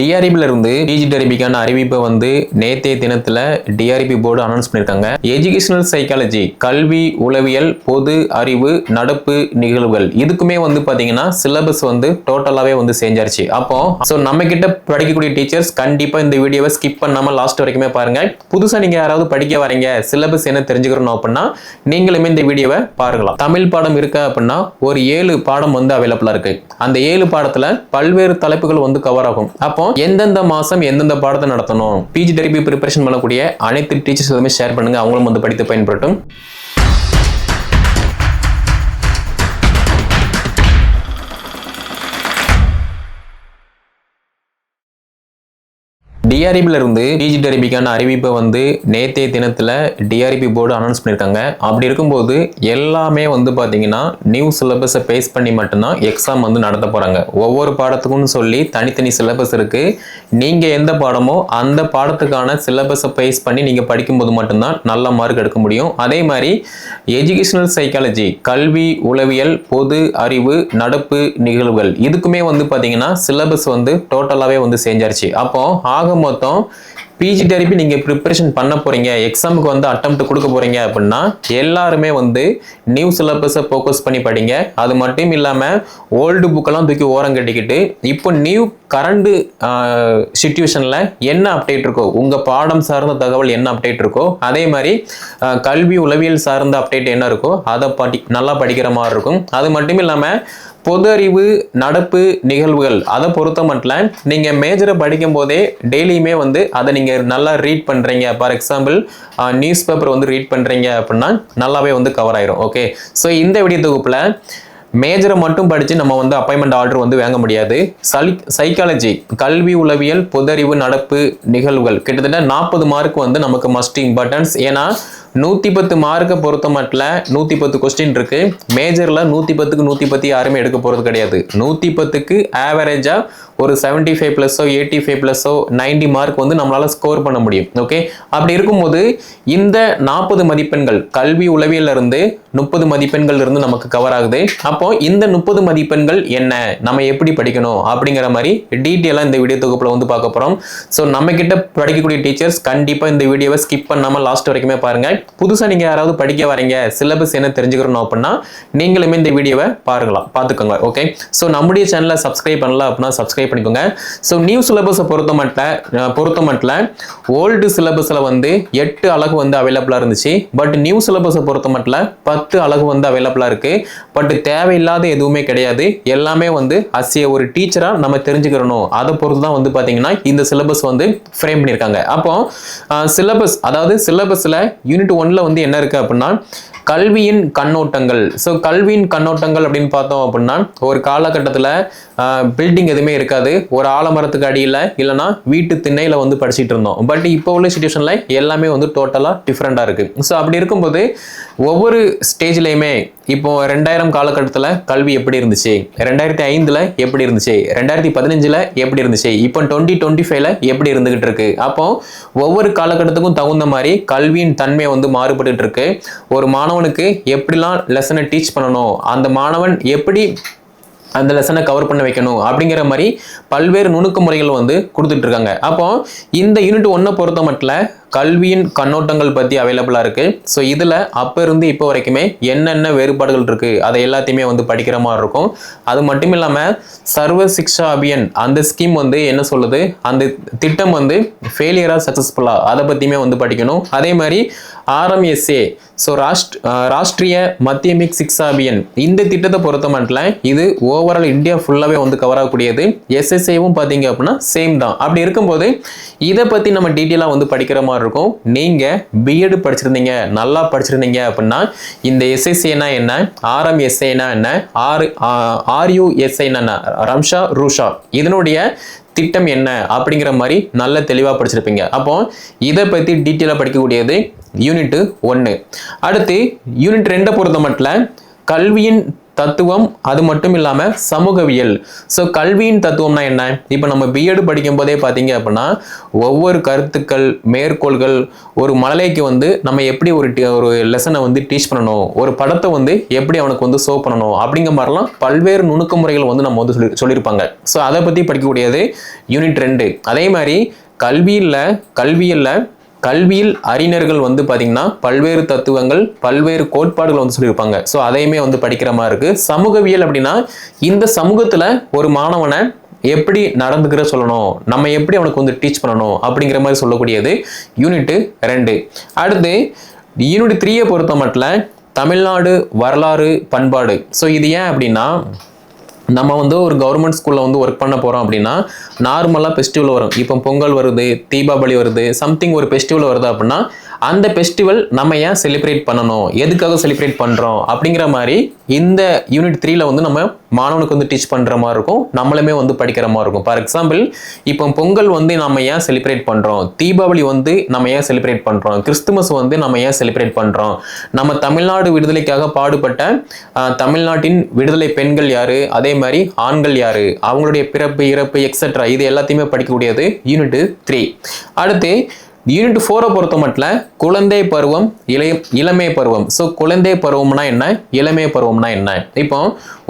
டிஆர்பில இருந்து பிஜிடிஆர்பிக்கான அறிவிப்பை வந்து நேற்றைய தினத்துல டிஆர்பி போர்டு அனௌன்ஸ் பண்ணிருக்காங்க. எஜுகேஷனல் சைக்காலஜி, கல்வி உளவியல், பொது அறிவு, நடப்பு நிகழ்வுகள் இதுக்குமே வந்து பாத்தீங்கன்னா சிலபஸ் வந்து டோட்டலாவே வந்து செஞ்சாருச்சு. அப்போ நம்ம கிட்ட படிக்கக்கூடிய டீச்சர்ஸ் கண்டிப்பா இந்த வீடியோவை ஸ்கிப் பண்ணாம லாஸ்ட் வரைக்குமே பாருங்க. புதுசா நீங்க யாராவது படிக்க வரீங்க, சிலபஸ் என்ன தெரிஞ்சுக்கணும் அப்படின்னா நீங்களுமே இந்த வீடியோவை பாருங்களாம். தமிழ் பாடம் இருக்கு அப்படின்னா ஒரு 7 பாடம் வந்து அவைலபிளா இருக்கு. அந்த 7 பாடத்துல பல்வேறு தலைப்புகள் வந்து கவர் ஆகும். அப்போ எந்தெந்த மாசம் எந்தெந்த பாடத்தை நடத்தணும், பிஜிடிஆர்பி ப்ரிப்பரேஷன் பண்ணக்கூடிய அனைத்து டீச்சர்ஸ் எதுவுமே ஷேர் பண்ணுங்க, அவங்களும் வந்து படித்து பயன்படுத்தும். டிஆர்பில இருந்து பிஜிடிஆர்பிக்கான அறிவிப்பை வந்து நேற்றைய தினத்துல டிஆர்பி போர்டு அனௌன்ஸ் பண்ணிருக்காங்க. அப்படி இருக்கும்போது எல்லாமே வந்து பாத்தீங்கன்னா நியூ சிலபஸை பேஸ் பண்ணி மட்டும்தான் எக்ஸாம் வந்து நடத்த போறாங்க. ஒவ்வொரு பாடத்துக்கும் சொல்லி தனித்தனி சிலபஸ் இருக்கு. நீங்க எந்த பாடமோ அந்த பாடத்துக்கான சிலபஸை பேஸ் பண்ணி நீங்க படிக்கும்போது மட்டும்தான் நல்ல மார்க் எடுக்க முடியும். அதே மாதிரி எஜுகேஷனல் சைக்காலஜி, கல்வி உளவியல், பொது அறிவு, நடப்பு நிகழ்வுகள் இதுக்குமே வந்து பாத்தீங்கன்னா சிலபஸ் வந்து டோட்டலாவே வந்து செஞ்சாருச்சு. அப்போ ஆக மொத்தம் பிஜிடிஆர்பி நீங்க ப்ரிப்பரேஷன் பண்ண போறீங்க, எக்ஸாமுக்கு வந்து அட்டெம்ப்ட் கொடுக்க போறீங்க அப்படின்னா எல்லாருமே வந்து நியூ சிலபஸை ஃபோக்கஸ் பண்ணி படிங்க. அது மட்டும் இல்லாம ஓல்டு புக்கெல்லாம் தூக்கி ஓரம் கட்டிக்கிட்டு இப்போ நியூ கரண்ட் சிச்சுவேஷன்ல என்ன அப்டேட் இருக்கோ, உங்க பாடம் சார்ந்த தகவல் என்ன அப்டேட் இருக்கோ, அதே மாதிரி கல்வி உளவியல் சார்ந்த அப்டேட் என்ன இருக்கோ அதை நல்லா படிக்கிற மாதிரி இருக்கும். அது மட்டும் இல்லாம பொது அறிவு, நடப்பு நிகழ்வுகள் அதை பொறுத்த மட்டும் நீங்க மேஜரை படிக்கும் போதே டெய்லியுமே வந்து அதை நீங்க நல்லா ரீட் பண்றீங்க. ஃபார் எக்ஸாம்பிள் நியூஸ் பேப்பர் வந்து ரீட் பண்றீங்க அப்படின்னா நல்லாவே வந்து கவர் ஆயிரும். ஓகே, ஸோ இந்த வீடியோ தொகுப்புல மேஜரை மட்டும் படிச்சு நம்ம வந்து அப்பாயின்மெண்ட் ஆர்டர் வந்து வாங்க முடியாது. சைக்காலஜி, கல்வி உளவியல், பொதறிவு, நடப்பு நிகழ்வுகள் கிட்டத்தட்ட 40 மார்க் வந்து நமக்கு மஸ்ட் இம்பார்ட்டன்ஸ். ஏன்னா 110 மார்க்கை பொறுத்த மட்டும் 110 கொஸ்டின் இருக்கு. மேஜர்ல 110க்கு 110 யாருமே எடுக்க போறது கிடையாது. 110க்கு ஆவரேஜா ஒரு 75 பிளஸோ 85 பிளஸோ 90 மார்க் வந்து நம்மளால ஸ்கோர் பண்ண முடியும். ஓகே, அப்படி இருக்கும்போது இந்த 40 மதிப்பெண்கள் கல்வி உளவியல்ல இருந்து 30 மதிப்பெண்கள் இருந்து நமக்கு கவர் ஆகுது. அப்போ இந்த 30 மதிப்பெண்கள் என்ன, நம்ம எப்படி படிக்கணும் அப்படிங்கிற மாதிரி டீட்டெயிலா இந்த வீடியோ தொகுப்புல வந்து பார்க்க போறோம். ஸோ நம்ம கிட்ட படிக்கக்கூடிய டீச்சர்ஸ் கண்டிப்பா இந்த வீடியோவை ஸ்கிப் பண்ணாம லாஸ்ட் வரைக்குமே பாருங்க. புதுசா நீங்க யாராவது படிக்க வரீங்க, சிலபஸ் என்ன தெரிஞ்சுக்கணும் அப்படின்னா நீங்களுமே இந்த வீடியோவை பார்த்துக்கோங்க. ஓகே, ஸோ நம்முடைய சேனலை சப்ஸ்கிரைப் பண்ணல அப்படின்னா சப்ஸ்கிரைப் பண்ணிக்கோங்க. ஸோ நியூ சிலபஸை பொறுத்த மட்டும் ஓல்டு சிலபஸ்ல வந்து 8 அலகு வந்து அவைலபிளா இருந்துச்சு. பட் நியூ சிலபஸை பொறுத்த மட்டும் 10 அலகு வந்து அவைலபிளா இருக்கு. பட் தேவையில்லாத எதுவுமே கிடையாது. எல்லாமே வந்து அசிய ஒரு டீச்சரா நம்ம தெரிஞ்சுக்கிறணும். அதை பொறுத்து தான் வந்து பாத்தீங்கன்னா இந்த சிலபஸ் வந்து ஃப்ரேம் பண்ணியிருக்காங்க. அப்போ சிலபஸ், அதாவது சிலபஸ்ல யூனிட் 1ல வந்து என்ன இருக்கு அப்படின்னா கல்வியின் கண்ணோட்டங்கள். ஸோ கல்வியின் கண்ணோட்டங்கள் அப்படின்னு பார்த்தோம் அப்படின்னா ஒரு காலகட்டத்தில் பில்டிங் எதுவுமே இருக்காது, ஒரு ஆலமரத்துக்கு அடியில் இல்லைன்னா வீட்டு திண்ணையில வந்து படிச்சுட்டு இருந்தோம். பட் இப்போ உள்ள சிச்சுவேஷன்ல எல்லாமே வந்து டோட்டலாக டிஃப்ரெண்டாக இருக்கு. ஸோ அப்படி இருக்கும்போது ஒவ்வொரு ஸ்டேஜ்லையுமே இப்போ 2000 காலகட்டத்தில் கல்வி எப்படி இருந்துச்சு, 2005ல எப்படி இருந்துச்சு, 2015ல எப்படி இருந்துச்சு, இப்போ 2025ல எப்படி இருந்துகிட்டு இருக்கு. அப்போ ஒவ்வொரு காலகட்டத்துக்கும் தகுந்த மாதிரி கல்வியின் தன்மை வந்து மாறுபட்டு இருக்கு. ஒரு மாணவனுக்கு எப்படிலாம் லெசனை டீச் பண்ணணும், அந்த மாணவன் எப்படி அந்த லெசனை கவர் பண்ண வைக்கணும் அப்படிங்கிற மாதிரி பல்வேறு நுணுக்க முறைகள் வந்து கொடுத்துட்டு இருக்காங்க. அப்போ இந்த யூனிட் 1 பொறுத்த மட்டும் கல்வியின் கண்ணோட்டங்கள் பத்தி அவைலபிளா இருக்கு. ஸோ இதுல அப்ப இருந்து இப்போ வரைக்குமே என்னென்ன வேறுபாடுகள் இருக்கு அதை எல்லாத்தையுமே வந்து படிக்கிற மாதிரி இருக்கும். அது மட்டும் இல்லாம சர்வ சிக்ஷா அபியான் அந்த ஸ்கீம் வந்து என்ன சொல்லுது, அந்த திட்டம் வந்து ஃபெயிலியரா சக்சஸ்ஃபுல்லா அதை பத்தியுமே வந்து படிக்கணும். அதே மாதிரி RMSA, ஸோ ராஷ்டிரிய மத்தியமிக் சிக்ஷா அபியான் இந்த திட்டத்தை பொறுத்த மட்டும் இது ஓவரால் இந்தியா ஃபுல்லாவே வந்து கவர் ஆகக்கூடியது. SSAவும் பாத்தீங்க அப்படின்னா சேம் தான். அப்படி இருக்கும்போது இதை பத்தி நம்ம டீட்டெயிலா வந்து படிக்கிற மாதிரி இருக்கும். நீங்க பிஎட் படிச்சிருந்தீங்க, நல்லா படிச்சிருந்தீங்க அப்படின்னா இந்த SSAனா என்ன, RMSAனா என்ன, RUSA என்ன, ரம்ஷா ரூஷா இதனுடைய திட்டம் என்ன அப்படிங்கிற மாதிரி நல்ல தெளிவா படிச்சிருப்பீங்க. அப்போ இதை பத்தி டீட்டெயிலா படிக்கக்கூடியது யூனிட் 1. அடுத்து யூனிட் 2 பொறுத்த மட்டும் கல்வியின் தத்துவம், அது மட்டும் இல்லாம சமூகவியல். ஸோ கல்வியின் தத்துவம்னா என்ன? இப்போ நம்ம பிஎட் படிக்கும் போதே பார்த்தீங்க அப்படின்னா ஒவ்வொரு கருத்துக்கள், மேற்கோள்கள், ஒரு மழலைக்கு வந்து நம்ம எப்படி ஒரு லெசனை வந்து டீச் பண்ணணும், ஒரு படத்தை வந்து எப்படி அவனுக்கு வந்து ஷோ பண்ணணும் அப்படிங்கிற மாதிரிலாம் பல்வேறு நுணுக்க முறைகள் வந்து நம்ம வந்து சொல்லியிருப்பாங்க. ஸோ அதை பற்றி படிக்கக்கூடியது யூனிட் 2. அதே மாதிரி கல்வியில் அறிஞர்கள் வந்து பார்த்தீங்கன்னா பல்வேறு தத்துவங்கள், பல்வேறு கோட்பாடுகள் வந்து சொல்லியிருப்பாங்க. ஸோ அதையுமே வந்து படிக்கிற மாதிரி இருக்கு. சமூகவியல் அப்படின்னா இந்த சமூகத்தில் ஒரு மாணவனை எப்படி நடந்துக்கிற சொல்லணும், நம்ம எப்படி அவனுக்கு வந்து டீச் பண்ணணும் அப்படிங்கிற மாதிரி சொல்லக்கூடியது யூனிட் 2. அடுத்து யூனிட் 3 பொறுத்த மட்டும் தமிழ்நாடு வரலாறு பண்பாடு. ஸோ இது ஏன் அப்படின்னா நம்ம வந்து ஒரு கவர்மெண்ட் ஸ்கூலில் வந்து ஒர்க் பண்ண போகிறோம் அப்படின்னா நார்மலாக ஃபெஸ்டிவல் வரும். இப்போ பொங்கல் வருது, தீபாவளி வருது, சம்திங் ஒரு ஃபெஸ்டிவல் வருது அப்படின்னா அந்த ஃபெஸ்டிவல் நம்ம ஏன் செலிப்ரேட் பண்ணணும், எதுக்காக செலிப்ரேட் பண்ணுறோம் அப்படிங்கிற மாதிரி இந்த யூனிட் 3ல வந்து நம்ம மாணவனுக்கு வந்து டீச் பண்ணுற மாதிரி இருக்கும், நம்மளுமே வந்து படிக்கிற மாதிரி இருக்கும். ஃபார் எக்ஸாம்பிள் இப்போ பொங்கல் வந்து நம்ம ஏன் செலிப்ரேட் பண்ணுறோம், தீபாவளி வந்து நம்ம ஏன் செலிப்ரேட் பண்ணுறோம், கிறிஸ்துமஸ் வந்து நம்ம ஏன் செலிப்ரேட் பண்ணுறோம், நம்ம தமிழ்நாடு விடுதலைக்காக பாடுபட்ட தமிழ்நாட்டின் விடுதலை பெண்கள் யாரு, அதே மாதிரி ஆண்கள் யாரு, அவங்களுடைய பிறப்பு, இறப்பு, எக்ஸெட்ரா, இது எல்லாத்தையுமே படிக்கக்கூடியது யூனிட் 3. அடுத்து யூனிட் 4 பொறுத்த மட்டும் குழந்தை பருவம், இளமை பருவம். ஸோ குழந்தை பருவம்னா என்ன, இளமை பருவம்னா என்ன? இப்போ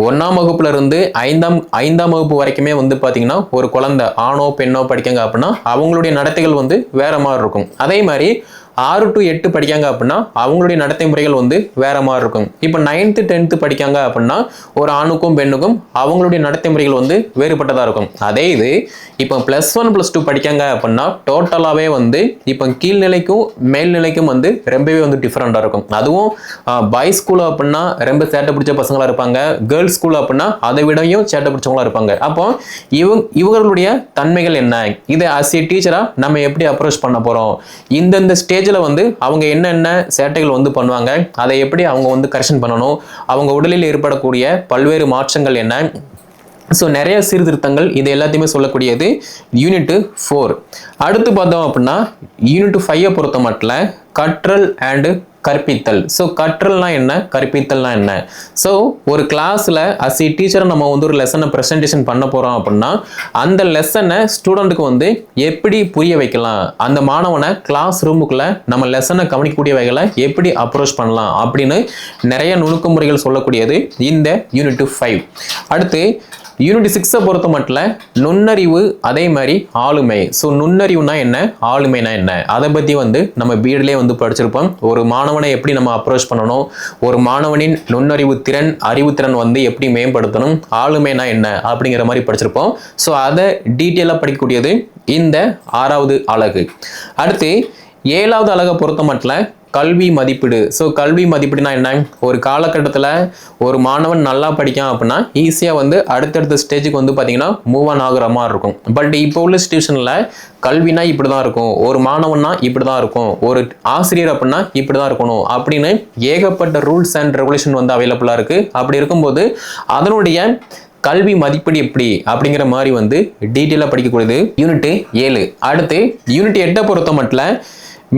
1ஆம் வகுப்புல இருந்து 5ஆம் வகுப்பு வரைக்குமே வந்து பார்த்தீங்கன்னா ஒரு குழந்தை ஆணோ பெண்ணோ படிக்காங்க அப்படின்னா அவங்களுடைய நடத்தைகள் வந்து வேற மாதிரி இருக்கும். அதே மாதிரி 6 to 8 படிக்காங்க அப்படின்னா அவங்களுடைய நடத்தை முறைகள் வந்து வேற மாதிரி இருக்கும். இப்போ 9th 10th படிக்காங்க அப்படின்னா ஒரு ஆணுக்கும் பெண்ணுக்கும் அவங்களுடைய நடத்தை முறைகள் வந்து வேறுபட்டதாக இருக்கும். அதே இது இப்போ +1 +2 படிக்காங்க அப்படின்னா டோட்டலாகவே வந்து இப்போ கீழ்நிலைக்கும் மேல்நிலைக்கும் வந்து ரொம்பவே வந்து டிஃப்ரெண்டாக இருக்கும். அதுவும் பாய்ஸ் ஸ்கூல் அப்படின்னா ரொம்ப சேட்டை பிடிச்ச பசங்களாக இருப்பாங்க, கேர்ள்ஸ் ஸ்கூல் அப்படின்னா அதை விடையும் சேட்டை பிடிச்சவங்களா இருப்பாங்க. அப்போ இவங்களுடைய தன்மைகள் என்ன, இதை ஆஸ் ஏ டீச்சரா நம்ம எப்படி அப்ரோச் பண்ண போறோம், இந்தந்த ஸ்டேஜில் வந்து அவங்க என்னென்ன சேட்டைகள் வந்து பண்ணுவாங்க, அதை எப்படி அவங்க வந்து கரெக்ஷன் பண்ணணும், அவங்க உடலில் ஏற்படக்கூடிய பல்வேறு மாற்றங்கள் என்ன, ஸோ நிறைய சீர்திருத்தங்கள், இது எல்லாத்தையுமே சொல்லக்கூடியது யூனிட் 4. அடுத்து பார்த்தோம் அப்படின்னா யூனிட் 5 பொறுத்த மட்டும் கற்றல் அண்ட் கற்பித்தல். ஸோ கற்றல்னா என்ன, கற்பித்தல்னா என்ன? ஸோ ஒரு கிளாஸில் அஸ் ஏ டீச்சரை நம்ம வந்து ஒரு லெசனை ப்ரெசன்டேஷன் பண்ண போகிறோம் அப்படின்னா அந்த லெசனை ஸ்டூடெண்ட்டுக்கு வந்து எப்படி புரிய வைக்கலாம், அந்த மாணவனை கிளாஸ் ரூமுக்குள்ளே நம்ம லெசனை கவனிக்கக்கூடிய வகையில் எப்படி அப்ரோச் பண்ணலாம் அப்படின்னு நிறைய நுணுக்க முறைகள் சொல்லக்கூடியது இந்த யூனிட் 5. அடுத்து யூனிட் 6 பொறுத்த மட்டும் நுண்ணறிவு, அதே மாதிரி ஆளுமை. ஸோ நுண்ணறிவுனா என்ன, ஆளுமைனா என்ன, அதை பற்றி வந்து நம்ம பிஎட்லேயே வந்து படிச்சிருப்போம். ஒரு மாணவனை எப்படி நம்ம அப்ரோச் பண்ணணும், ஒரு மாணவனின் நுண்ணறிவு திறன், அறிவுத்திறன் வந்து எப்படி மேம்படுத்தணும், ஆளுமைனா என்ன அப்படிங்கிற மாதிரி படிச்சிருப்போம். ஸோ அதை டீட்டெயிலாக படிக்கக்கூடியது இந்த 6வது அலகு. அடுத்து 7வது அலகை பொறுத்த மட்டும் கல்வி மதிப்பீடு. ஸோ கல்வி மதிப்பீடுனா என்ன, ஒரு காலகட்டத்தில் ஒரு மாணவன் நல்லா படிக்கான் அப்படின்னா ஈஸியாக வந்து அடுத்தடுத்த ஸ்டேஜுக்கு வந்து பார்த்தீங்கன்னா மூவ் ஆன் ஆகுற மாதிரி இருக்கும். பட் இப்போ உள்ள சிச்சுவேஷனில் கல்வினா இப்படி தான் இருக்கும், ஒரு மாணவன்னா இப்படி தான் இருக்கும், ஒரு ஆசிரியர் அப்படின்னா இப்படி தான் இருக்கணும் அப்படின்னு ஏகப்பட்ட ரூல்ஸ் அண்ட் ரெகுலேஷன் வந்து அவைலபிளாக இருக்குது. அப்படி இருக்கும்போது அதனுடைய கல்வி மதிப்பீடு எப்படி அப்படிங்கிற மாதிரி வந்து டீட்டெயிலாக படிக்கக்கூடியது யூனிட் 7. அடுத்து யூனிட் 8 பொறுத்த மட்டும்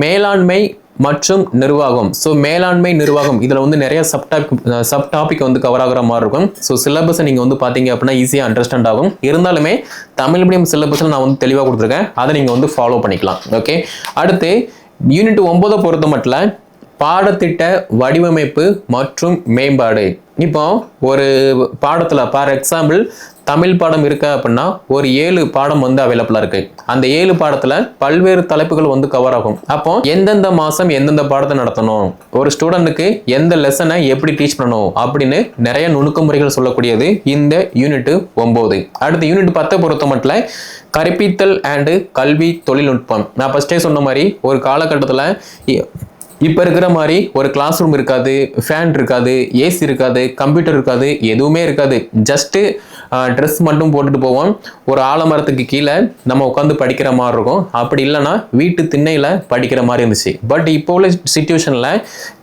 மேலாண்மை மற்றும் நிர்வாகம். ஸோ மேலாண்மை நிர்வாகம் இதில் வந்து நிறைய சப் டாபிக் வந்து கவர் ஆகிற மாதிரி இருக்கும். ஸோ சிலபஸை நீங்கள் வந்து பார்த்தீங்க அப்படின்னா ஈஸியாக அண்டர்ஸ்டாண்ட் ஆகும். இருந்தாலுமே தமிழ் மீடியம் சிலபஸில் நான் வந்து தெளிவாக கொடுத்துருக்கேன், அதை நீங்கள் வந்து ஃபாலோ பண்ணிக்கலாம். ஓகே. அடுத்து யூனிட் 9 பொறுத்த மட்டும் பாடத்திட்ட வடிவமைப்பு மற்றும் மேம்பாடு. இப்போ ஒரு பாடத்தில் ஃபார் எக்ஸாம்பிள் தமிழ் பாடம் இருக்கு அப்படின்னா ஒரு 7 பாடம் வந்து அவைலபிளா இருக்கு. அந்த 7 பாடத்துல பல்வேறு தலைப்புகள் வந்து கவர் ஆகும். அப்போ எந்தெந்த மாசம் எந்தெந்த பாடத்தை நடத்தணும், ஒரு ஸ்டூடெண்ட்டுக்கு எந்த லெசனை எப்படி டீச் பண்ணணும் அப்படின்னு நிறைய நுணுக்க முறைகள் சொல்லக்கூடியது இந்த யூனிட் 9. அடுத்து யூனிட் 10 பொறுத்த மட்டும் கற்பித்தல் அண்ட் கல்வி தொழில்நுட்பம். நான் ஃபர்ஸ்டே சொன்ன மாதிரி ஒரு காலகட்டத்தில் இப்போ இருக்கிற மாதிரி ஒரு கிளாஸ் ரூம் இருக்காது, ஃபேன் இருக்காது, ஏசி இருக்காது, கம்ப்யூட்டர் இருக்காது, எதுவுமே இருக்காது. ஜஸ்ட்டு ட்ரெஸ் மட்டும் போட்டுட்டு போவோம். ஒரு ஆலமரத்துக்கு கீழே நம்ம உட்காந்து படிக்கிற மாதிரி இருக்கும். அப்படி இல்லைன்னா வீட்டு திண்ணையில் படிக்கிற மாதிரி இருந்துச்சு. பட் இப்போ உள்ள சிச்சுவேஷனில்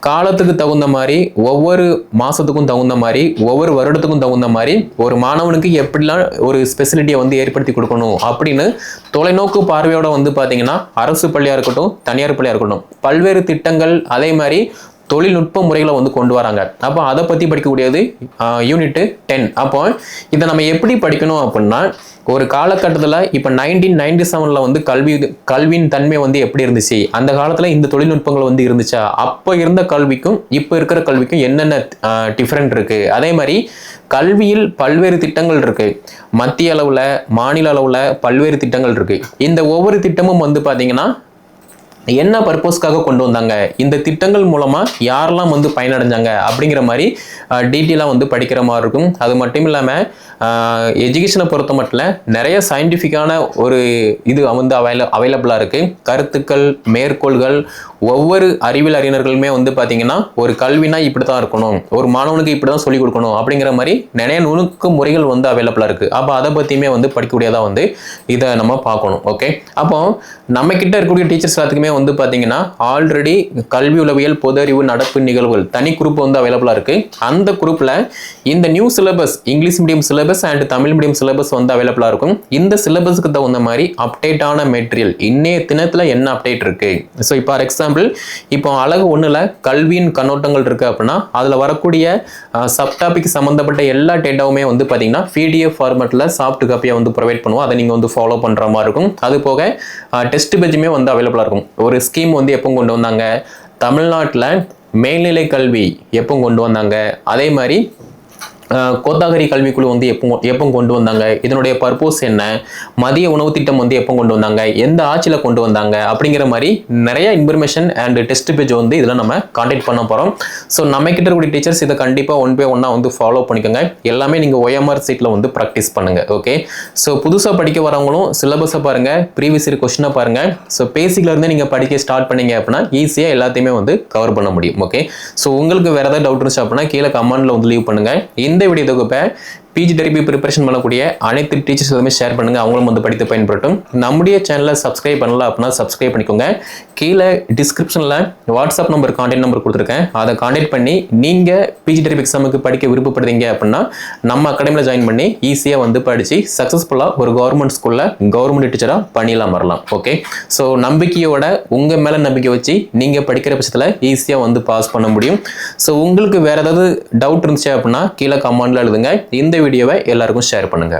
காலத்துக்கு தகுந்த மாதிரி, ஒவ்வொரு மாதத்துக்கும் தகுந்த மாதிரி, ஒவ்வொரு வருடத்துக்கும் தகுந்த மாதிரி ஒரு மாணவனுக்கு எப்படிலாம் ஒரு ஸ்பெசிலிட்டியை வந்து ஏற்படுத்தி கொடுக்கணும் அப்படின்னு தொலைநோக்கு பார்வையோட வந்து பார்த்தீங்கன்னா அரசு பள்ளியாக இருக்கட்டும், தனியார் பள்ளியாக இருக்கட்டும், பல்வேறு திட்டங்கள், அதே மாதிரி தொழில்நுட்ப முறைகளை வந்து கொண்டு வராங்க. அப்போ அதை பற்றி படிக்கக்கூடியது யூனிட் 10. அப்போ இதை நம்ம எப்படி படிக்கணும் அப்படின்னா, ஒரு காலகட்டத்தில் இப்போ 1997 வந்து கல்வியின் தன்மை வந்து எப்படி இருந்துச்சு, அந்த காலத்தில் இந்த தொழில்நுட்பங்கள் வந்து இருந்துச்சா, அப்போ இருந்த கல்விக்கும் இப்போ இருக்கிற கல்விக்கும் என்னென்ன டிஃப்ரெண்ட் இருக்கு, அதே மாதிரி கல்வியில் பல்வேறு திட்டங்கள் இருக்கு, மத்திய அளவில் மாநில அளவில் பல்வேறு திட்டங்கள் இருக்கு. இந்த ஒவ்வொரு திட்டமும் வந்து பார்த்தீங்கன்னா என்ன பர்பஸ்க்காக கொண்டு வந்தாங்க, இந்த திட்டங்கள் மூலமா யாரெல்லாம் வந்து பயனடைஞ்சாங்க அப்படிங்கிற மாதிரி டீட்டெயிலாக வந்து படிக்கிற மாதிரி இருக்கும். அது மட்டும் இல்லாமல் எஜுகேஷனை பொறுத்த மட்டும் நிறைய சயின்டிஃபிக்கான ஒரு இது வந்து அவைலபிளாக இருக்குது. கருத்துக்கள், மேற்கோள்கள், ஒவ்வொரு அறிவியல் அறிஞர்களுமே வந்து பார்த்தீங்கன்னா ஒரு கல்வினா இப்படி தான் இருக்கணும், ஒரு மாணவனுக்கு இப்படி தான் சொல்லிக் கொடுக்கணும் அப்படிங்கிற மாதிரி நிறைய நுணுக்க முறைகள் வந்து அவைலபிளாக இருக்குது. அப்போ அதை பற்றியுமே வந்து படிக்கக்கூடியதாக வந்து இதை நம்ம பார்க்கணும். ஓகே, அப்போ நம்ம கிட்ட இருக்கக்கூடிய டீச்சர்ஸ் எல்லாத்துக்குமே வந்து பார்த்தீங்கன்னா ஆல்ரெடி கல்வி உளவியல், பொது அறிவு, நடப்பு நிகழ்வுகள் தனி குரூப் வந்து அவைலபிளாக இருக்குது. அந்த குரூப்பில் இந்த new syllabus, English medium syllabus and Tamil medium syllabus வந்து அவைலபிளாக இருக்கும். இந்த சிலபஸ்க்கு தகுந்த மாதிரி அப்டேட்டான மெட்டீரியல் இன்னைய தினத்தில் என்ன அப்டேட் இருக்கு. ஸோ இப்போ ஃபார் எக்ஸாம்பிள், இப்போ அழகு 1ல் கல்வியின் கண்ணோட்டங்கள் இருக்கு அப்படின்னா அதில் வரக்கூடிய சப்டாபிக் சம்மந்தப்பட்ட எல்லா டேட்டாவுமே வந்து பார்த்தீங்கன்னா PDF ஃபார்மேட்டில் சாஃப்ட் காப்பியாக வந்து ப்ரொவைட் பண்ணுவோம். அதை நீங்கள் வந்து ஃபாலோ பண்ணுற மாதிரி இருக்கும். அது போக டெஸ்ட் பேஜுமே வந்து அவைலபிளாக இருக்கும். ஒரு ஸ்கீம் வந்து எப்போ கொண்டு வந்தாங்க, தமிழ்நாட்டில் மேல்நிலை கல்வி எப்போ கொண்டு வந்தாங்க, அதே மாதிரி கோத்தாகரி கல்விக்குழு வந்து எப்போ கொண்டு வந்தாங்க, இதனுடைய பர்பஸ் என்ன, மதிய உணவு திட்டம் வந்து எப்போ கொண்டு வந்தாங்க, எந்த ஆட்சியில் கொண்டு வந்தாங்க அப்படிங்கிற மாதிரி நிறைய இன்ஃபர்மேஷன் அண்ட் டெஸ்ட் பேஜ் வந்து இதில் நம்ம கான்டாக்ட் பண்ண போகிறோம். ஸோ நம்ம கிட்ட இருக்கக்கூடிய டீச்சர்ஸ் இதை கண்டிப்பாக 1 by 1 வந்து ஃபாலோ பண்ணிக்கோங்க. எல்லாமே நீங்கள் OMR சீட்டில் வந்து ப்ராக்டிஸ் பண்ணுங்கள். ஓகே, ஸோ புதுசாக படிக்க வரவங்களும் சிலபஸை பாருங்கள், ப்ரீவியஸ் இயர் கொஸ்டினை பாருங்கள். ஸோ பேசிக்லேருந்து நீங்கள் படிக்க ஸ்டார்ட் பண்ணீங்க அப்படின்னா ஈஸியாக எல்லாத்தையுமே வந்து கவர் பண்ண முடியும். ஓகே, ஸோ உங்களுக்கு வேறு ஏதாவது டவுட் இருந்துச்சு அப்படின்னா கீழே கமெண்ட்டில் வந்து லீவ் பண்ணுங்கள். இந்த வீடியோ தொகுப்பை பிஜி டெரிபி ப்ரிப்பரேஷன் பண்ணக்கூடிய அனைத்து டீச்சர்ஸ் எல்லாமே ஷேர் பண்ணுங்க, அவங்களும் வந்து படித்து பயன்படுத்தும். நம்முடைய சேனலை சப்ஸ்கிரைப் பண்ணல அப்படின்னா சப்ஸ்கிரைப் பண்ணிக்கோங்க. கீழே டிஸ்கிரிப்ஷனில் வாட்ஸ்அப் நம்பர், கான்டாக்ட் நம்பர் கொடுத்துருக்கேன். அதை கான்டாக்ட் பண்ணி நீங்கள் பிஜி டெரிபி எக்ஸாமுக்கு படிக்க விருப்பப்படுறீங்க அப்படின்னா நம்ம அகாடமியில் ஜாயின் பண்ணி ஈஸியாக வந்து படித்து சக்ஸஸ்ஃபுல்லாக ஒரு கவர்மெண்ட் ஸ்கூலில் கவர்மெண்ட் டீச்சராக பண்ணிடலாம் வரலாம். ஓகே, ஸோ நம்பிக்கையோட உங்கள் மேலே நம்பிக்கை வச்சு நீங்கள் படிக்கிற பட்சத்தில் ஈஸியாக வந்து பாஸ் பண்ண முடியும். ஸோ உங்களுக்கு வேறு ஏதாவது டவுட் இருந்துச்சு அப்படின்னா கீழே கமெண்ட்டில் எழுதுங்க. இந்த வீடியோவை எல்லாருக்கும் ஷேர் பண்ணுங்க.